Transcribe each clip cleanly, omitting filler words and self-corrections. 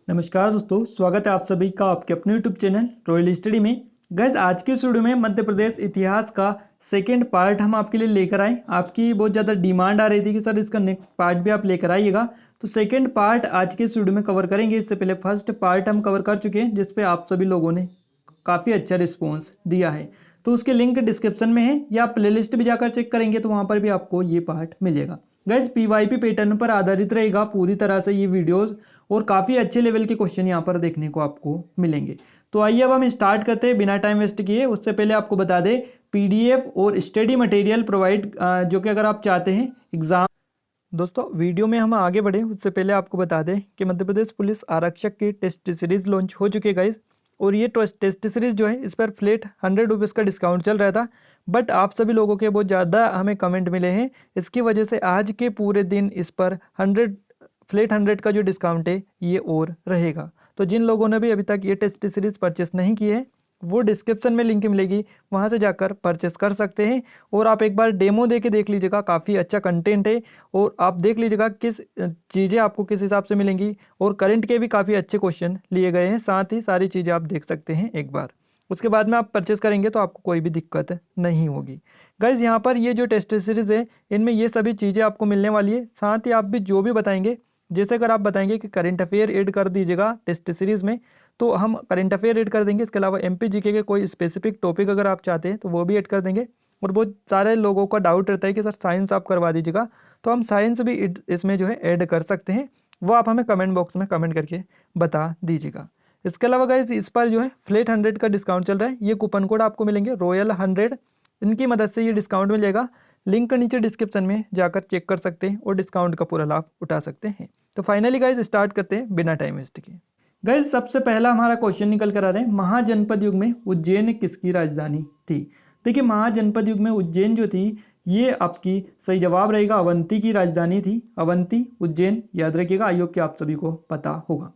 नमस्कार दोस्तों, स्वागत है आप सभी का आपके अपने यूट्यूब चैनल रॉयल स्टडी में। गैस आज के वीडियो में मध्य प्रदेश इतिहास का सेकंड पार्ट हम आपके लिए लेकर आए। आपकी बहुत ज़्यादा डिमांड आ रही थी कि सर इसका नेक्स्ट पार्ट भी आप लेकर आइएगा, तो सेकंड पार्ट आज के वीडियो में कवर करेंगे। इससे पहले फर्स्ट पार्ट हम कवर कर चुके हैं, जिसपे आप सभी लोगों ने काफ़ी अच्छा रिस्पॉन्स दिया है। तो उसके लिंक डिस्क्रिप्शन में है या प्लेलिस्ट भी जाकर चेक करेंगे तो वहाँ पर भी आपको ये पार्ट मिलेगा। गैस पीवाईपी पैटर्न पर आधारित रहेगा पूरी तरह से ये वीडियोस, और काफ़ी अच्छे लेवल के क्वेश्चन यहाँ पर देखने को आपको मिलेंगे। तो आइए अब हम स्टार्ट करते हैं बिना टाइम वेस्ट किए। उससे पहले आपको बता दें, पीडीएफ और स्टडी मटेरियल प्रोवाइड जो कि अगर आप चाहते हैं एग्जाम। दोस्तों वीडियो में हम आगे बढ़े उससे पहले आपको बता दें कि मध्य प्रदेश पुलिस आरक्षक की टेस्ट सीरीज लॉन्च हो चुकी है गाइस। और ये टेस्ट सीरीज जो है इस पर फ्लैट 100 रुपीज़ का डिस्काउंट चल रहा था, बट आप सभी लोगों के बहुत ज़्यादा हमें कमेंट मिले हैं, इसकी वजह से आज के पूरे दिन इस पर 100 का जो डिस्काउंट है ये और रहेगा। तो जिन लोगों ने भी अभी तक ये टेस्ट सीरीज परचेस नहीं की है, वो डिस्क्रिप्शन में लिंक मिलेगी, वहाँ से जाकर परचेस कर सकते हैं। और आप एक बार डेमो दे के देख लीजिएगा, काफ़ी अच्छा कंटेंट है। और आप देख लीजिएगा किस चीज़ें आपको किस हिसाब से मिलेंगी, और करंट के भी काफ़ी अच्छे क्वेश्चन लिए गए हैं, साथ ही सारी चीज़ें आप देख सकते हैं एक बार। उसके बाद में आप परचेस करेंगे तो आपको कोई भी दिक्कत नहीं होगी। गाइज यहाँ पर ये जो टेस्ट सीरीज़ है इनमें ये सभी चीज़ें आपको मिलने वाली है। साथ ही आप भी जो भी बताएंगे, जैसे अगर आप बताएंगे कि करंट अफेयर ऐड कर दीजिएगा टेस्ट सीरीज़ में, तो हम करंट अफेयर ऐड कर देंगे। इसके अलावा एमपी जीके के कोई स्पेसिफिक टॉपिक अगर आप चाहते हैं तो वो भी ऐड कर देंगे। और बहुत सारे लोगों का डाउट रहता है कि सर साइंस आप करवा दीजिएगा, तो हम साइंस भी इसमें जो है ऐड कर सकते हैं। वो आप हमें कमेंट बॉक्स में कमेंट करके बता दीजिएगा। इसके अलावा गाइस इस पर जो है फ्लैट 100 का डिस्काउंट चल रहा है। ये कूपन कोड आपको मिलेंगे रॉयल 100, इनकी मदद से ये डिस्काउंट मिलेगा। लिंक नीचे डिस्क्रिप्शन में जाकर चेक कर सकते हैं और डिस्काउंट का पूरा लाभ उठा सकते हैं। तो फाइनली गाइज स्टार्ट करते हैं बिना टाइम वेस्ट किए। गाइज सबसे पहला हमारा क्वेश्चन निकल कर आ रहा है, महाजनपद युग में उज्जैन किसकी राजधानी थी। देखिए महाजनपद युग में उज्जैन जो थी ये आपकी सही जवाब रहेगा अवंती की राजधानी थी। अवंती उज्जैन याद रखिएगा, आई होप कि आप सभी को पता होगा।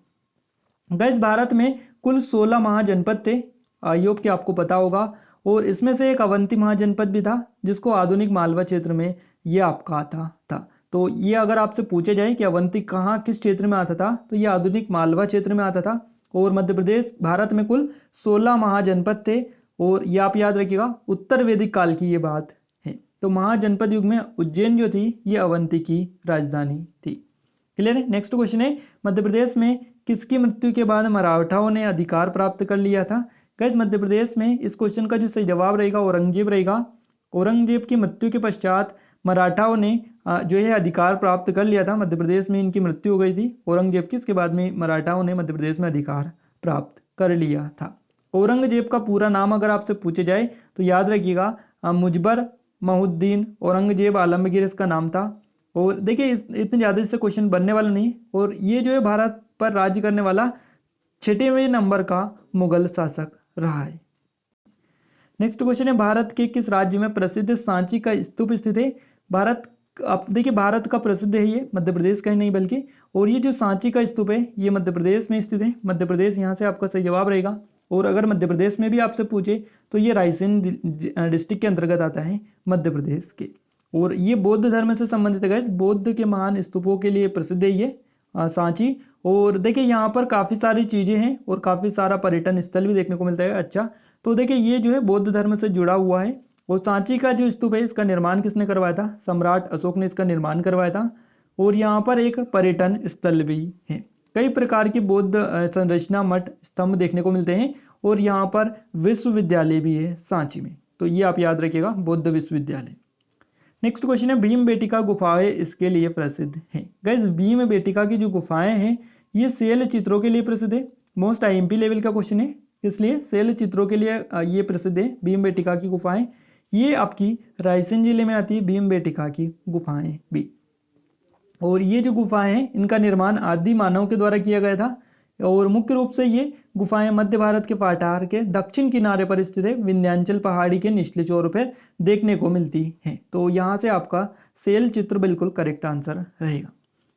गाइज भारत में कुल 16 महाजनपद थे, आई होप कि आपको पता होगा। और इसमें से एक अवंती महाजनपद भी था, जिसको आधुनिक मालवा क्षेत्र में ये आपका आता था। तो ये अगर आपसे पूछे जाए कि अवंती कहाँ किस क्षेत्र में आता था, तो ये आधुनिक मालवा क्षेत्र में आता था। और मध्य प्रदेश भारत में कुल 16 महाजनपद थे, और ये आप याद रखिएगा उत्तर वैदिक काल की ये बात है। तो महाजनपद युग में उज्जैन जो थी ये अवंती की राजधानी थी। क्लियर है। नेक्स्ट क्वेश्चन है, मध्य प्रदेश में किसकी मृत्यु के बाद मराठाओं ने अधिकार प्राप्त कर लिया था। गाइस मध्य प्रदेश में इस क्वेश्चन का जो सही जवाब रहेगा औरंगजेब रहेगा। औरंगजेब की मृत्यु के पश्चात मराठाओं ने जो है अधिकार प्राप्त कर लिया था। मध्य प्रदेश में इनकी मृत्यु हो गई थी औरंगजेब की, इसके बाद में मराठाओं ने मध्य प्रदेश में अधिकार प्राप्त कर लिया था। औरंगजेब का पूरा नाम अगर आपसे पूछे जाए तो याद रखिएगा मुजबर महुद्दीन औरंगजेब आलमगीर इसका नाम था। और देखिए इतने ज़्यादा इससे क्वेश्चन बनने वाला नहीं, और ये जो है भारत पर राज्य करने वाला 6वें नंबर का मुगल शासक रहा है। नेक्स्ट क्वेश्चन है, भारत के किस राज्य में प्रसिद्ध सांची का स्तूप स्थित है। भारत आप देखिए भारत का प्रसिद्ध है ये, मध्य प्रदेश का ही नहीं बल्कि। और ये जो सांची का स्तूप है ये मध्य प्रदेश में स्थित है। मध्य प्रदेश यहाँ से आपका सही जवाब रहेगा। और अगर मध्य प्रदेश में भी आपसे पूछे तो ये रायसेन डिस्ट्रिक्ट के अंतर्गत आता है मध्य प्रदेश के। और ये बौद्ध धर्म से संबंधित है गाइस, बौद्ध के महान स्तूपों के लिए प्रसिद्ध है ये सांची। और देखिए यहाँ पर काफ़ी सारी चीज़ें हैं और काफ़ी सारा पर्यटन स्थल भी देखने को मिलता है। अच्छा तो देखिए ये जो है बौद्ध धर्म से जुड़ा हुआ है। और सांची का जो स्तूप है इसका निर्माण किसने करवाया था, सम्राट अशोक ने इसका निर्माण करवाया था। और यहाँ पर एक पर्यटन स्थल भी है, कई प्रकार की बौद्ध संरचना मठ स्तंभ देखने को मिलते हैं। और यहाँ पर विश्वविद्यालय भी है सांची में, तो ये आप याद रखिएगा बौद्ध विश्वविद्यालय। नेक्स्ट क्वेश्चन है, भीम बेटिका गुफाएं इसके लिए प्रसिद्ध हैं। गाइस भीम बेटिका की जो गुफाएं हैं ये शैल चित्रों के लिए प्रसिद्ध है। मोस्ट आईएमपी लेवल का क्वेश्चन है, इसलिए शैल चित्रों के लिए ये प्रसिद्ध है भीम बेटिका की गुफाएं। ये आपकी रायसेन जिले में आती है भीम बेटिका की गुफाएं भी। और ये जो गुफाएं हैं इनका निर्माण आदि मानव के द्वारा किया गया था। और मुख्य रूप से ये गुफाएं मध्य भारत के पाठार के दक्षिण किनारे पर स्थित है, विंध्याचल पहाड़ी के निचले छोर पर देखने को मिलती हैं। तो यहाँ से आपका शैल चित्र बिल्कुल करेक्ट आंसर रहेगा।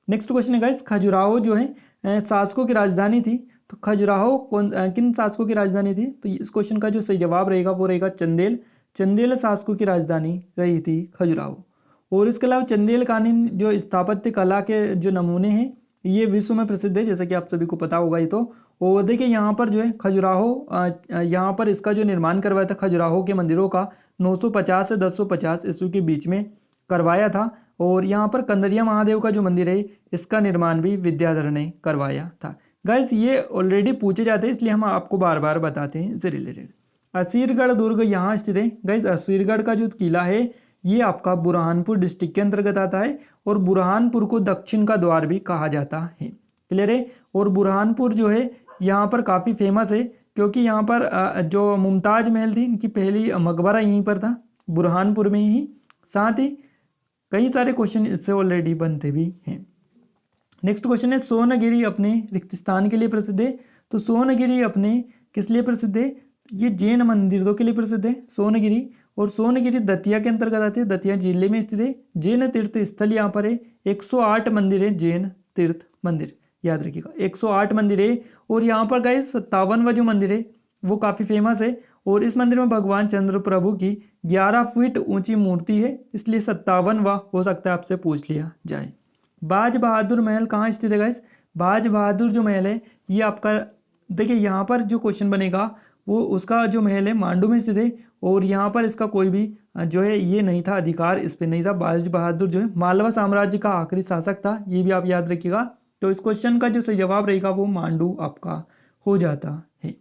नेक्स्ट क्वेश्चन है गाइस, खजुराहो जो है शासकों की राजधानी थी। तो खजुराहो किन शासकों की राजधानी थी, तो इस क्वेश्चन का जो सही जवाब रहेगा वो रहेगा चंदेल। चंदेल शासकों की राजधानी रही थी खजुराहो। और इसके अलावा चंदेल कालीन जो स्थापत्य कला के जो नमूने हैं ये विश्व में प्रसिद्ध है, जैसा कि आप सभी को पता होगा ये तो। और देखिए यहाँ पर जो है खजुराहो, यहाँ पर इसका जो निर्माण करवाया था खजुराहो के मंदिरों का 950 से 1050 ईस्वी के बीच में करवाया था। और यहाँ पर कंदरिया महादेव का जो मंदिर है इसका निर्माण भी विद्याधर ने करवाया था। गाइस ये ऑलरेडी पूछे जाते हैं, इसलिए हम आपको बार बार बताते हैं इससे रिलेटेड। असीरगढ़ दुर्ग यहाँ स्थित है। गाइस असीरगढ़ का जो किला है ये आपका बुरहानपुर डिस्ट्रिक्ट के अंतर्गत आता है, और बुरहानपुर को दक्षिण का द्वार भी कहा जाता है। क्लियर है। और बुरहानपुर जो है यहाँ पर काफ़ी फेमस है, क्योंकि यहाँ पर जो मुमताज महल थी इनकी पहली मकबरा यहीं पर था, बुरहानपुर में ही। साथ ही कई सारे क्वेश्चन इससे ऑलरेडी बनते भी हैं। नेक्स्ट क्वेश्चन है, सोनगिरी अपने रिक्त स्थान के लिए प्रसिद्ध है। तो सोनगिरी अपने किस लिए प्रसिद्ध है? ये जैन मंदिरों के लिए प्रसिद्ध है सोनगिरी। और सोनगिरी दतिया के अंतर्गत आती है, दतिया जिले में स्थित है। जैन तीर्थ स्थल यहाँ पर है, 108 मंदिर है जैन तीर्थ मंदिर, याद रखिएगा 108 मंदिर है। और यहाँ पर गाइस 57वां जो मंदिर है वो काफ़ी फेमस है, और इस मंदिर में भगवान चंद्र प्रभु की 11 फीट ऊंची मूर्ति है, इसलिए 57वां हो सकता है आपसे पूछ लिया जाए। बाज बहादुर महल कहाँ स्थित है गाइस? बाज बहादुर जो महल है ये आपका, देखिए यहाँ पर जो क्वेश्चन बनेगा वो उसका जो महल है मांडू में स्थित है, और यहाँ पर इसका कोई भी जो है ये नहीं था, अधिकार इस पर नहीं था। बाज बहादुर जो है मालवा साम्राज्य का आखिरी शासक था, ये भी आप याद रखिएगा। तो इस क्वेश्चन का जो सही जवाब रहेगा वो मांडू आपका हो जाता है।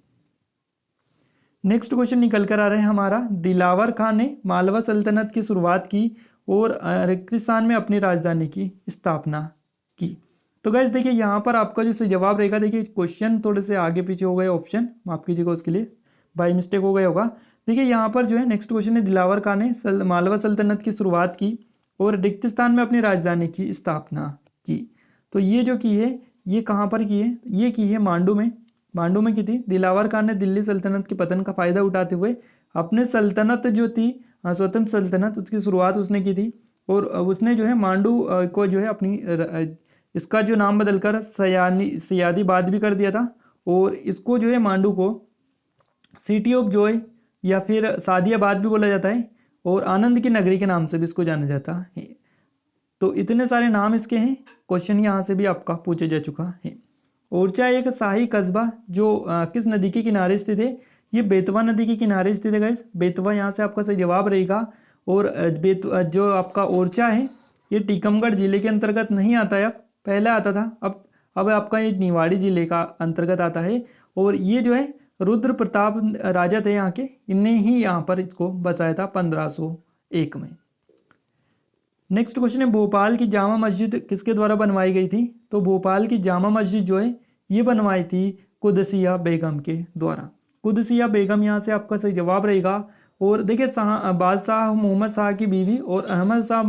नेक्स्ट क्वेश्चन निकल कर आ रहे हैं हमारा, दिलावर खान ने मालवा सल्तनत की शुरुआत की और रेगिस्तान में अपनी राजधानी की स्थापना की। तो गाइस देखिए यहाँ पर आपका जो सही जवाब रहेगा, देखिए क्वेश्चन थोड़े से आगे पीछे हो गए, ऑप्शन माफ कीजिएगा उसके लिए, बाई मिस्टेक हो गया होगा। देखिए यहाँ पर जो है नेक्स्ट क्वेश्चन है, दिलावर खान ने मालवा सल्तनत की शुरुआत की और रेगिस्तान में अपनी राजधानी की स्थापना की। तो ये जो की है ये कहाँ पर की है? ये की है मांडू में, मांडू में की थी। दिलावर खान ने दिल्ली सल्तनत के पतन का फायदा उठाते हुए अपने सल्तनत जो थी स्वतंत्र सल्तनत उसकी शुरुआत उसने की थी, और उसने जो है मांडू को जो है अपनी इसका जो नाम बदलकर सयादीबाद भी कर दिया था, और इसको जो है मांडू को सिटी ऑफ जॉय या फिर सादियाबाद भी बोला जाता है, और आनंद की नगरी के नाम से भी इसको जाना जाता है। तो इतने सारे नाम इसके हैं, क्वेश्चन यहाँ से भी आपका पूछा जा चुका है। ओरछा एक शाही कस्बा जो किस नदी के किनारे स्थित है? ये बेतवा नदी के किनारे स्थित है गाइस, बेतवा यहाँ से आपका सही जवाब रहेगा। और जो आपका ओरछा है ये टीकमगढ़ जिले के अंतर्गत नहीं आता है, अब पहले आता था, अब आपका ये निवाड़ी जिले का अंतर्गत आता है। और ये जो है रुद्र प्रताप राजा थे यहाँ के, इनने ही यहाँ पर इसको बसाया था 1501 में। नेक्स्ट क्वेश्चन है, भोपाल की जामा मस्जिद किसके द्वारा बनवाई गई थी? तो भोपाल की जामा मस्जिद जो है ये बनवाई थी कुदसिया बेगम के द्वारा। कुदसिया बेगम यहाँ से आपका सही जवाब रहेगा। और देखिए बादशाह मोहम्मद शाह की बीवी और अहमद शाह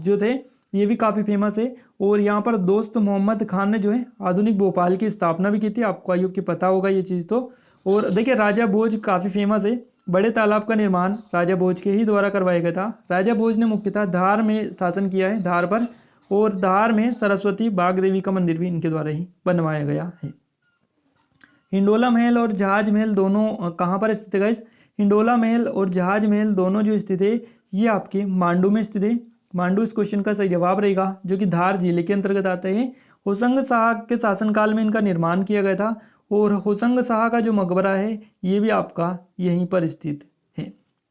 जो थे ये भी काफ़ी फेमस है। और यहाँ पर दोस्त मोहम्मद खान ने जो है आधुनिक भोपाल की स्थापना भी की थी, आपको आयोग की पता होगा ये चीज़ तो। और देखिए राजा भोज काफ़ी फेमस है, बड़े तालाब का निर्माण राजा भोज के ही द्वारा करवाया गया था। राजा भोज ने मुख्यतः धार में शासन किया है, धार पर, और धार में सरस्वती बाग देवी का मंदिर भी इनके द्वारा ही बनवाया गया है। हिंडोला महल और जहाज महल दोनों कहाँ पर स्थित है गाइस? हिंडोला महल और जहाज महल दोनों जो स्थित है ये आपके मांडू में स्थित है। मांडू इस क्वेश्चन का सही जवाब रहेगा, जो कि धार जिले के अंतर्गत आते हैं। होशंग शाह के शासनकाल में इनका निर्माण किया गया था, और होशंग शाह का जो मकबरा है ये भी आपका यहीं पर स्थित है।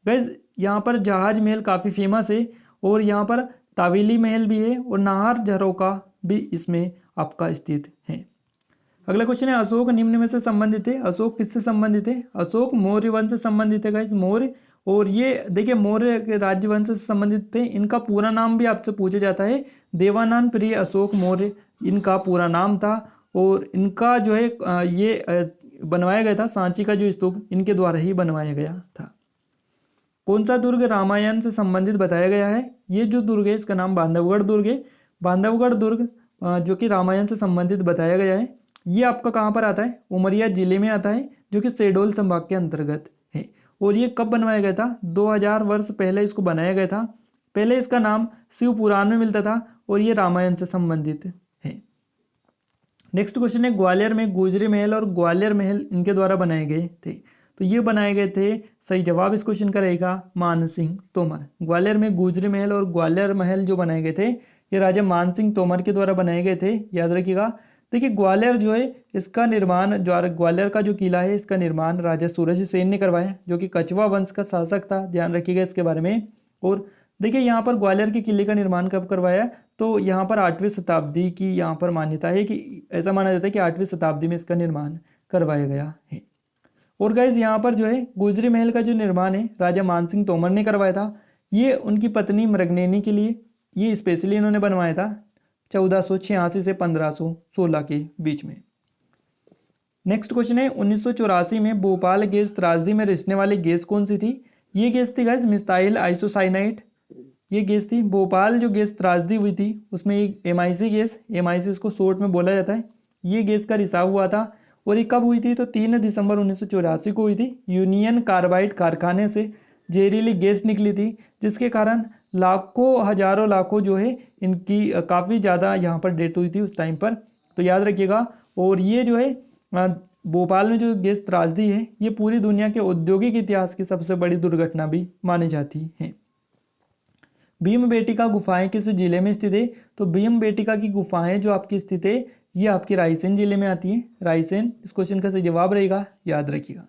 गाइस यहाँ पर जहाज महल काफ़ी फेमस है, और यहाँ पर तावेली महल भी है, और नाहर झरोका भी इसमें आपका स्थित है। अगला क्वेश्चन है, अशोक निम्न में से संबंधित है। अशोक किससे संबंधित है? अशोक मौर्य वंश से संबंधित है गाइस, मौर्य। और ये देखिए मौर्य के राज्य वंश से संबंधित थे। इनका पूरा नाम भी आपसे पूछा जाता है, देवानंद प्रिय अशोक मौर्य इनका पूरा नाम था। और इनका जो है ये बनवाया गया था, सांची का जो स्तूप इनके द्वारा ही बनवाया गया था। कौन सा दुर्ग रामायण से संबंधित बताया गया है? ये जो दुर्ग है इसका नाम बांधवगढ़ दुर्ग है। बांधवगढ़ दुर्ग जो कि रामायण से संबंधित बताया गया है, ये आपका कहाँ पर आता है? उमरिया जिले में आता है, जो कि शहडोल संभाग के अंतर्गत है। और ये कब बनवाया गया था? 2000 वर्ष पहले इसको बनाया गया था। पहले इसका नाम शिव पुराण में मिलता था, और ये रामायण से संबंधित है। नेक्स्ट क्वेश्चन है, ग्वालियर में गुजरी महल और ग्वालियर महल इनके द्वारा बनाए गए थे। तो ये बनाए गए थे, सही जवाब इस क्वेश्चन का रहेगा मान सिंह तोमर। ग्वालियर में गुजरी महल और ग्वालियर महल जो बनाए गए थे ये राजा मानसिंह तोमर के द्वारा बनाए गए थे, याद रखिएगा। देखिए ग्वालियर जो है इसका निर्माण, ग्वालियर का जो किला है इसका निर्माण राजा सूरज सेन ने करवाया, जो कि कछवा वंश का शासक था, ध्यान रखिएगा इसके बारे में। और देखिए यहाँ पर ग्वालियर के किले का निर्माण कब करवाया, तो यहाँ पर 8वीं शताब्दी की यहाँ पर मान्यता है कि ऐसा माना जाता है कि 8वीं शताब्दी में इसका निर्माण करवाया गया है। और गाइज यहाँ पर जो है गुजरी महल का जो निर्माण है राजा मानसिंह तोमर ने करवाया था। ये उनकी पत्नी मृगनयनी के लिए ये स्पेशली इन्होंने बनवाया था 1486 से 1516 के बीच में। नेक्स्ट क्वेश्चन है 1984 में भोपाल गैस त्रासदी में रिसने वाली गैस कौन सी थी। ये गैस थी गाइज मिथाइल आइसोसाइनाइड, ये गैस थी। भोपाल जो गैस त्रासदी हुई थी उसमें एक MIC गैस, MIC इसको शॉर्ट में बोला जाता है, ये गैस का रिसाव हुआ था। और ये कब हुई थी, तो 3 दिसंबर 1984 को हुई थी। यूनियन कार्बाइड कारखाने से जहरीली गैस निकली थी, जिसके कारण लाखों हजारों लाखों जो है इनकी काफ़ी ज़्यादा यहाँ पर डेथ हुई थी उस टाइम पर, तो याद रखिएगा। और ये जो है भोपाल में जो गैस त्रासदी है ये पूरी दुनिया के औद्योगिक इतिहास की सबसे बड़ी दुर्घटना भी मानी जाती है। भीमबेटका गुफाएं किस जिले में स्थित है, तो भीमबेटका की गुफाएं जो आपकी स्थित है ये आपकी रायसेन जिले में आती है, रायसेन इस क्वेश्चन का सही जवाब रहेगा, याद रखिएगा।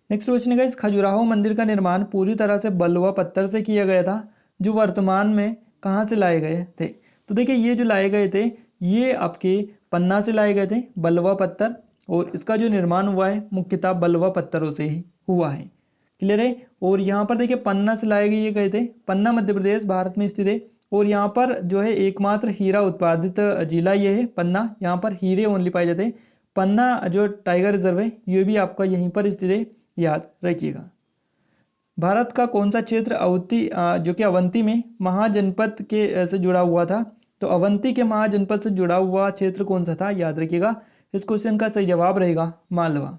नेक्स्ट क्वेश्चन है इस खजुराहो मंदिर का निर्माण पूरी तरह से बलुआ पत्थर से किया गया था, जो वर्तमान में कहाँ से लाए गए थे। तो देखिए ये जो लाए गए थे ये आपके पन्ना से लाए गए थे, बलुआ पत्थर, और इसका जो निर्माण हुआ है मुख्यतः बलुआ पत्थरों से ही हुआ है, क्लियर है। और यहाँ पर देखिए पन्ना से लाए गए थे, पन्ना मध्य प्रदेश भारत में स्थित है। और यहाँ पर जो है एकमात्र हीरा उत्पादित जिला ये है पन्ना, यहाँ पर हीरे ओनली पाए जाते हैं। पन्ना जो टाइगर रिजर्व है ये भी आपका यहीं पर स्थित है, याद रखिएगा। भारत का कौन सा क्षेत्र अवंती जो कि अवंती में महाजनपद के से जुड़ा हुआ था, तो अवंती के महाजनपद से जुड़ा हुआ क्षेत्र कौन सा था, याद रखिएगा। इस क्वेश्चन का सही जवाब रहेगा मालवा।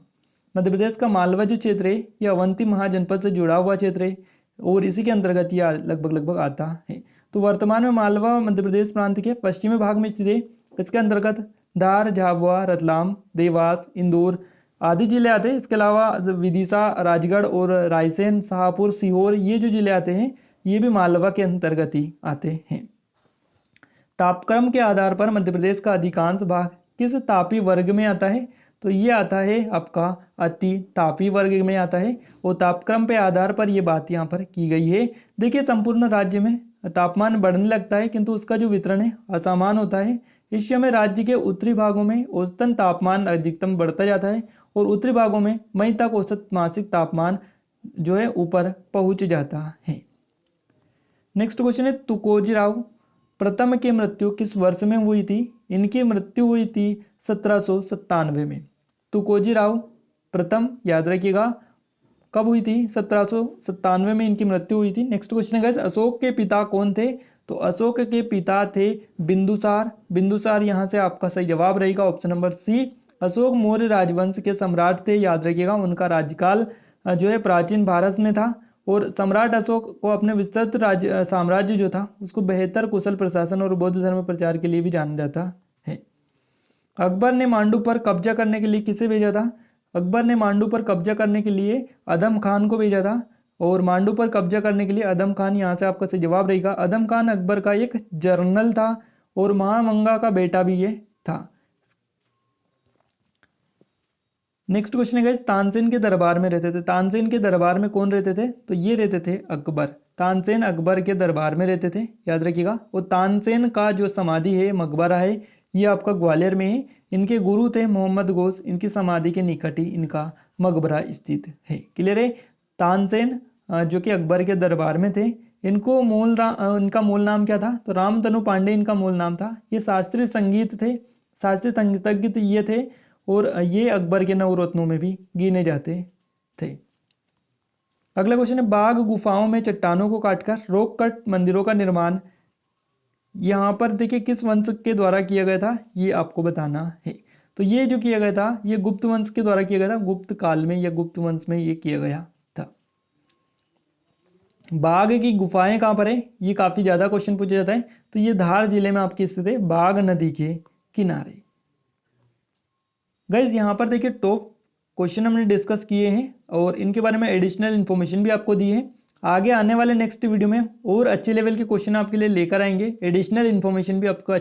मध्य प्रदेश का मालवा जो क्षेत्र है ये अवंती महाजनपद से जुड़ा हुआ क्षेत्र है और इसी के अंतर्गत यह लगभग आता है। तो वर्तमान में मालवा मध्य प्रदेश प्रांत के पश्चिमी भाग में स्थित है। इसके अंतर्गत धार, झाबुआ, रतलाम, देवास, इंदौर आदि जिले आते हैं। इसके अलावा विदिशा, राजगढ़ और रायसेन, शाहपुर, सीहोर ये जो जिले आते हैं ये भी मालवा के अंतर्गत ही आते हैं। तापक्रम के आधार पर मध्य प्रदेश का अधिकांश भाग किस तापी वर्ग में आता है, तो ये आता है आपका अति तापी वर्ग में आता है। और तापक्रम के आधार पर ये बात यहाँ पर की गई है। देखिए संपूर्ण राज्य में तापमान बढ़ने लगता है किंतु उसका जो वितरण है असमान होता है। इस समय राज्य के उत्तरी भागों में औसतन तापमान अधिकतम बढ़ता जाता है और उत्तरी भागों में मई तक औसत मासिक तापमान जो है ऊपर पहुंच जाता है। नेक्स्ट क्वेश्चन है तुकोजीराव प्रथम की मृत्यु किस वर्ष में हुई थी। इनकी मृत्यु हुई थी 1797 में। तुकोजीराव प्रथम याद रखिएगा कब हुई थी, 1797 में इनकी मृत्यु हुई थी। नेक्स्ट क्वेश्चन है गाइस अशोक के पिता कौन थे, तो अशोक के पिता थे बिंदुसार। बिंदुसार यहाँ से आपका सही जवाब रहेगा option number C. Ashok Maurya राजवंश के सम्राट थे, याद रखिएगा। उनका राज्यकाल जो है प्राचीन भारत में था और सम्राट अशोक को अपने विस्तृत साम्राज्य जो था उसको बेहतर कुशल प्रशासन और बौद्ध धर्म प्रचार के लिए भी जाना जाता है। अकबर ने मांडू पर कब्जा करने के लिए किसे भेजा था, अकबर ने मांडू पर कब्जा करने के लिए अदम खान को भेजा था। और मांडू पर कब्जा करने के लिए अदम खान यहाँ से आपका सही जवाब रहेगा। अदम खान अकबर का एक जनरल था और महामंगा का बेटा भी ये था। नेक्स्ट क्वेश्चन है तानसेन के दरबार में रहते थे। तानसेन के दरबार में कौन रहते थे, तो ये रहते थे अकबर। तानसेन अकबर के दरबार में रहते थे, याद रखिएगा। और तानसेन का जो समाधि है मकबरा है ये आपका ग्वालियर में है। इनके गुरु थे मोहम्मद गोस, इनकी समाधि के निकट ही इनका मकबरा स्थित है, क्लियर है। तानसेन जो कि अकबर के दरबार में थे, इनको इनका मूल नाम क्या था, तो रामतनु पांडे इनका मूल नाम था। ये शास्त्रीय संगीत थे, शास्त्रीय संगीतज्ञ ये थे और ये अकबर के नवरत्नों में भी गिने जाते थे। अगला क्वेश्चन है बाघ गुफाओं में चट्टानों को काटकर रॉक कट मंदिरों का निर्माण यहाँ पर देखिए किस वंश के द्वारा किया गया था, ये आपको बताना है। तो ये जो किया गया था ये गुप्त वंश के द्वारा किया गया था, गुप्त काल में या गुप्त वंश में ये किया गया था। बाघ की गुफाएं कहाँ पर है, ये काफी ज्यादा क्वेश्चन पूछा जाता है। तो ये धार जिले में आपकी स्थित है, बाघ नदी के किनारे। गाइज यहाँ पर देखिए टॉप क्वेश्चन हमने डिस्कस किए हैं और इनके बारे में एडिशनल इन्फॉर्मेशन भी आपको दी है। आगे आने वाले नेक्स्ट वीडियो में और अच्छे लेवल के क्वेश्चन आपके लिए लेकर आएंगे, एडिशनल इन्फॉर्मेशन भी आपको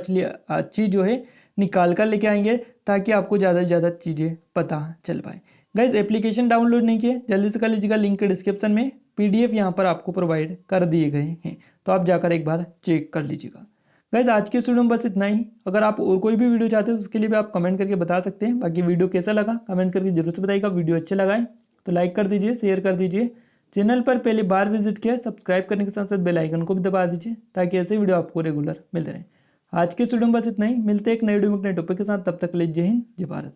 अच्छी जो है निकाल कर लेके आएंगे, ताकि आपको ज़्यादा से ज़्यादा चीज़ें पता चल पाए। गाइस एप्लीकेशन डाउनलोड नहीं किए जल्दी से कर लीजिएगा, लिंक डिस्क्रिप्शन में PDF यहाँ पर आपको प्रोवाइड कर दिए गए हैं, तो आप जाकर एक बार चेक कर लीजिएगा। गाइस आज के वीडियो में बस इतना ही। अगर आप और कोई भी वीडियो चाहते हो तो उसके लिए भी आप कमेंट करके बता सकते हैं। बाकी वीडियो कैसा लगा कमेंट करके जरूर से बताइएगा। वीडियो अच्छा लगा है तो लाइक कर दीजिए, शेयर कर दीजिए। चैनल पर पहली बार विजिट किया सब्सक्राइब करने के साथ साथ बेल आइकन को भी दबा दीजिए, ताकि ऐसे वीडियो आपको रेगुलर मिलते रहे। आज के वीडियो में बस इतना ही, मिलते हैं एक नए वीडियो में एक नए टॉपिक के साथ। तब तक के लिए जय हिंद जय भारत।